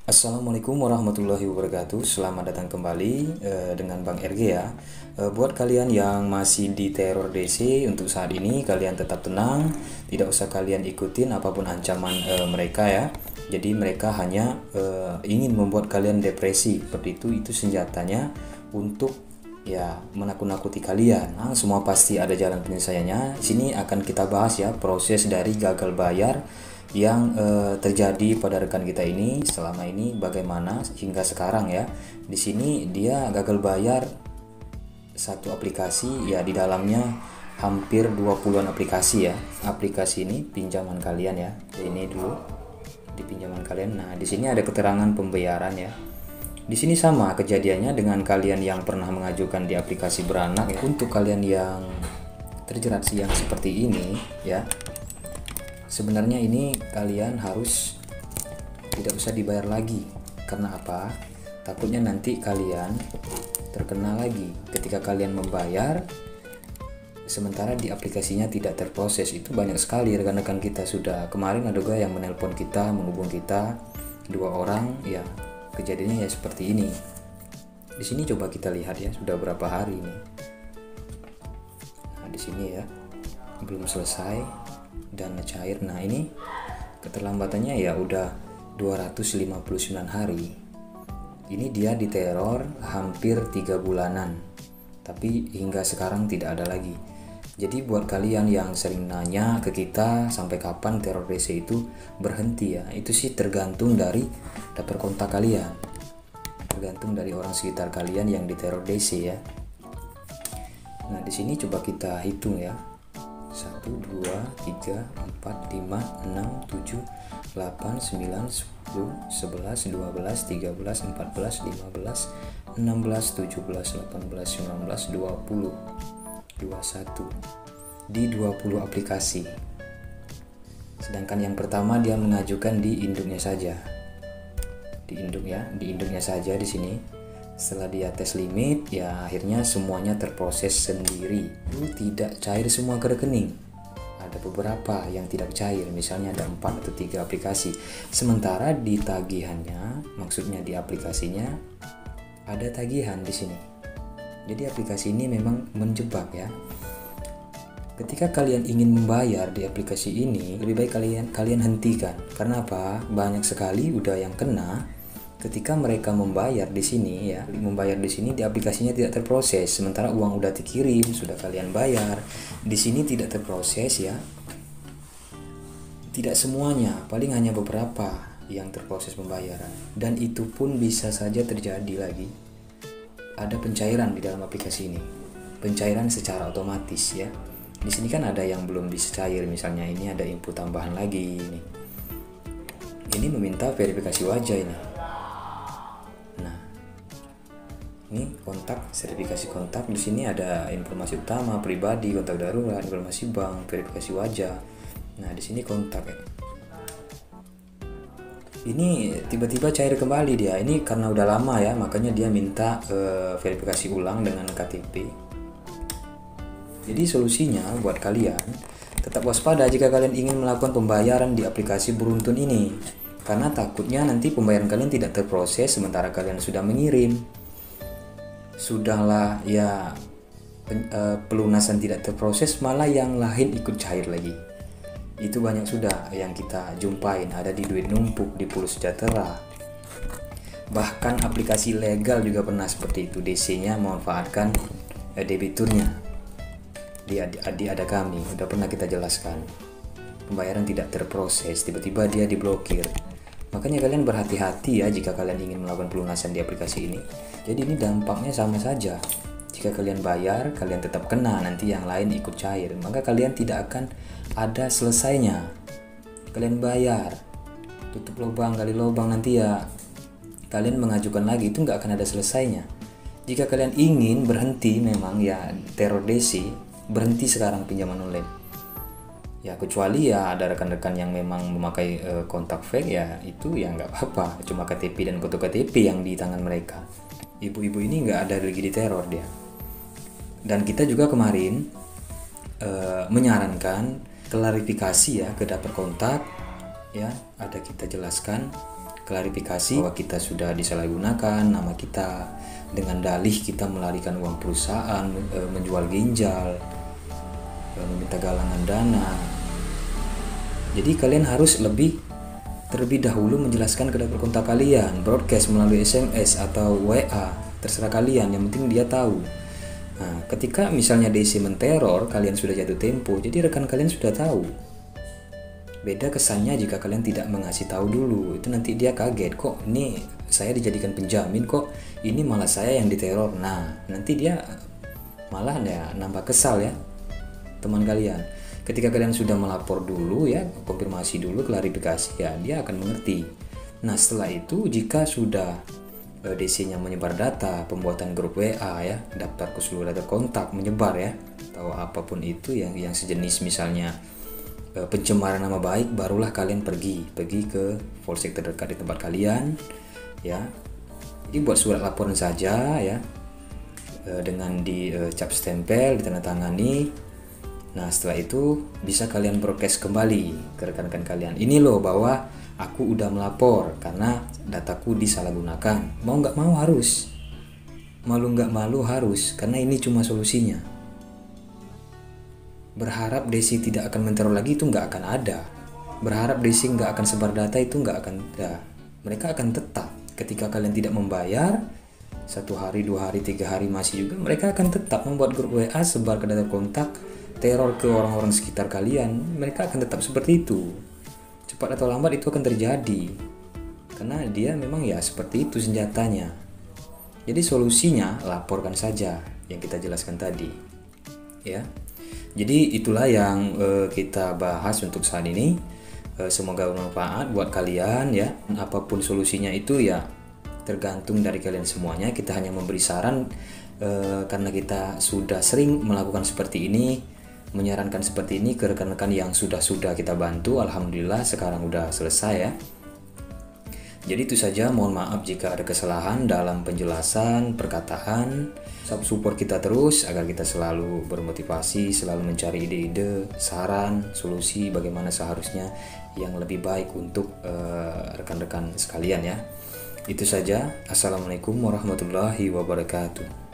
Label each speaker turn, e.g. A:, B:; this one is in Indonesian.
A: Assalamualaikum warahmatullahi wabarakatuh. Selamat datang kembali dengan Bang RG ya. Buat kalian yang masih di teror DC, untuk saat ini kalian tetap tenang, tidak usah kalian ikutin apapun ancaman mereka ya. Jadi mereka hanya ingin membuat kalian depresi. Seperti itu senjatanya untuk ya menakut-nakuti kalian. Nah, semua pasti ada jalan penyelesaiannya. Di sini akan kita bahas ya proses dari gagal bayar yang terjadi pada rekan kita ini selama ini, bagaimana hingga sekarang ya. Di sini dia gagal bayar satu aplikasi ya, di dalamnya hampir 20-an aplikasi ya. Aplikasi ini pinjaman kalian ya. Ini dulu di pinjaman kalian. Nah, di sini ada keterangan pembayaran ya. Di sini sama kejadiannya dengan kalian yang pernah mengajukan di aplikasi beranak ya. Untuk kalian yang terjerat yang seperti ini ya, sebenarnya ini kalian harus tidak usah dibayar lagi. Karena apa? Takutnya nanti kalian terkena lagi ketika kalian membayar sementara di aplikasinya tidak terproses. Itu banyak sekali rekan-rekan kita, sudah kemarin ada juga yang menelpon kita, menghubung kita 2 orang ya, kejadiannya ya seperti ini. Di sini coba kita lihat ya, sudah berapa hari ini. Nah, di sini ya belum selesai dan cair. Nah, ini keterlambatannya ya udah 259 hari. Ini dia diteror hampir 3 bulanan, tapi hingga sekarang tidak ada lagi. Jadi buat kalian yang sering nanya ke kita sampai kapan teror DC itu berhenti ya, itu sih tergantung dari daftar kontak kalian, tergantung dari orang sekitar kalian yang diteror DC ya. Nah, di sini coba kita hitung ya. 1, 2, 3, 4, 5, 6, 7, 8, 9, 10, 11, 12, 13, 14, 15, 16, 17, 18, 19, 20, 21 di 20 aplikasi. Sedangkan yang pertama dia mengajukan di induknya saja. Di induknya saja di sini. Setelah dia tes limit ya akhirnya semuanya terproses sendiri. Itu tidak cair semua ke rekening. Ada beberapa yang tidak cair, misalnya ada 4 atau 3 aplikasi. Sementara di tagihannya, maksudnya di aplikasinya ada tagihan di sini. Jadi aplikasi ini memang menjebak ya. Ketika kalian ingin membayar di aplikasi ini, lebih baik kalian hentikan. Karena apa? Banyak sekali udah yang kena. Ketika mereka membayar di sini ya, di aplikasinya tidak terproses, sementara uang udah dikirim, sudah kalian bayar, di sini tidak terproses ya. Tidak semuanya, paling hanya beberapa yang terproses pembayaran, dan itu pun bisa saja terjadi lagi. Ada pencairan di dalam aplikasi ini, pencairan secara otomatis ya. Di sini kan ada yang belum bisa cair, misalnya ini ada input tambahan lagi nih. Ini meminta verifikasi wajah ini. Ini kontak, verifikasi kontak. Di sini ada informasi utama, pribadi, kontak darurat, informasi bank, verifikasi wajah. Nah, di sini kontak ya. Ini tiba-tiba cair kembali dia. Ini karena udah lama ya, makanya dia minta verifikasi ulang dengan KTP. Jadi solusinya buat kalian tetap waspada jika kalian ingin melakukan pembayaran di aplikasi beruntun ini. Karena takutnya nanti pembayaran kalian tidak terproses sementara kalian sudah mengirim. Sudahlah ya pelunasan tidak terproses, malah yang lain ikut cair lagi. Itu banyak sudah yang kita jumpain, ada di Duit Numpuk, di Pulus Sejahtera. Bahkan aplikasi legal juga pernah seperti itu, DC-nya memanfaatkan debiturnya. Di ada kami, udah pernah kita jelaskan. Pembayaran tidak terproses, tiba-tiba dia diblokir. Makanya kalian berhati-hati ya jika kalian ingin melakukan pelunasan di aplikasi ini. Jadi ini dampaknya sama saja. Jika kalian bayar, kalian tetap kena, nanti yang lain ikut cair. Maka kalian tidak akan ada selesainya. Kalian bayar, tutup lubang, gali lubang, nanti ya kalian mengajukan lagi, itu nggak akan ada selesainya. Jika kalian ingin berhenti memang ya teror DC, berhenti sekarang pinjaman online. Ya kecuali ya ada rekan-rekan yang memang memakai kontak fake ya, itu ya nggak apa-apa, cuma KTP dan foto KTP yang di tangan mereka. Ibu-ibu ini nggak ada lagi di teror dia. Dan kita juga kemarin menyarankan klarifikasi ya ke daftar kontak ya, ada kita jelaskan klarifikasi bahwa kita sudah disalahgunakan nama kita dengan dalih kita melarikan uang perusahaan, menjual ginjal, meminta galangan dana. Jadi kalian harus terlebih dahulu menjelaskan ke daftar kontak kalian, broadcast melalui SMS atau WA, terserah kalian, yang penting dia tahu. Nah, ketika misalnya DC menteror, kalian sudah jatuh tempo, jadi rekan kalian sudah tahu. Beda kesannya jika kalian tidak mengasih tahu dulu, itu nanti dia kaget, kok ini saya dijadikan penjamin, kok ini malah saya yang diteror. Nah, nanti dia malah ya nambah kesal ya teman kalian. Ketika kalian sudah melapor dulu ya, konfirmasi dulu, klarifikasi ya, dia akan mengerti. Nah, setelah itu jika sudah DC-nya menyebar data, pembuatan grup WA ya, daftar ke seluruh data kontak menyebar ya, atau apapun itu yang sejenis, misalnya pencemaran nama baik, barulah kalian pergi ke polsek terdekat di tempat kalian ya. Jadi buat surat laporan saja ya, dengan dicap stempel, ditandatangani. Nah, setelah itu bisa kalian broadcast kembali ke rekan-rekan kalian. Ini loh bahwa aku udah melapor karena dataku disalahgunakan. Mau nggak mau harus, malu nggak malu harus, karena ini cuma solusinya. Berharap DC tidak akan menteror lagi itu nggak akan ada. Berharap DC nggak akan sebar data itu nggak akan ada. Mereka akan tetap. Ketika kalian tidak membayar, 1 hari, 2 hari, 3 hari masih juga, mereka akan tetap membuat grup WA, sebar ke data kontak, teror ke orang-orang sekitar kalian. Mereka akan tetap seperti itu. Cepat atau lambat itu akan terjadi, karena dia memang ya seperti itu senjatanya. Jadi solusinya laporkan saja yang kita jelaskan tadi ya. Jadi itulah yang kita bahas untuk saat ini. Semoga bermanfaat buat kalian ya. Apapun solusinya itu ya tergantung dari kalian semuanya. Kita hanya memberi saran karena kita sudah sering melakukan seperti ini, menyarankan seperti ini ke rekan-rekan yang sudah kita bantu. Alhamdulillah sekarang udah selesai ya. Jadi itu saja, mohon maaf jika ada kesalahan dalam penjelasan, perkataan. Support kita terus agar kita selalu bermotivasi, selalu mencari ide-ide, saran, solusi bagaimana seharusnya yang lebih baik untuk rekan-rekan sekalian ya. Itu saja. Assalamualaikum warahmatullahi wabarakatuh.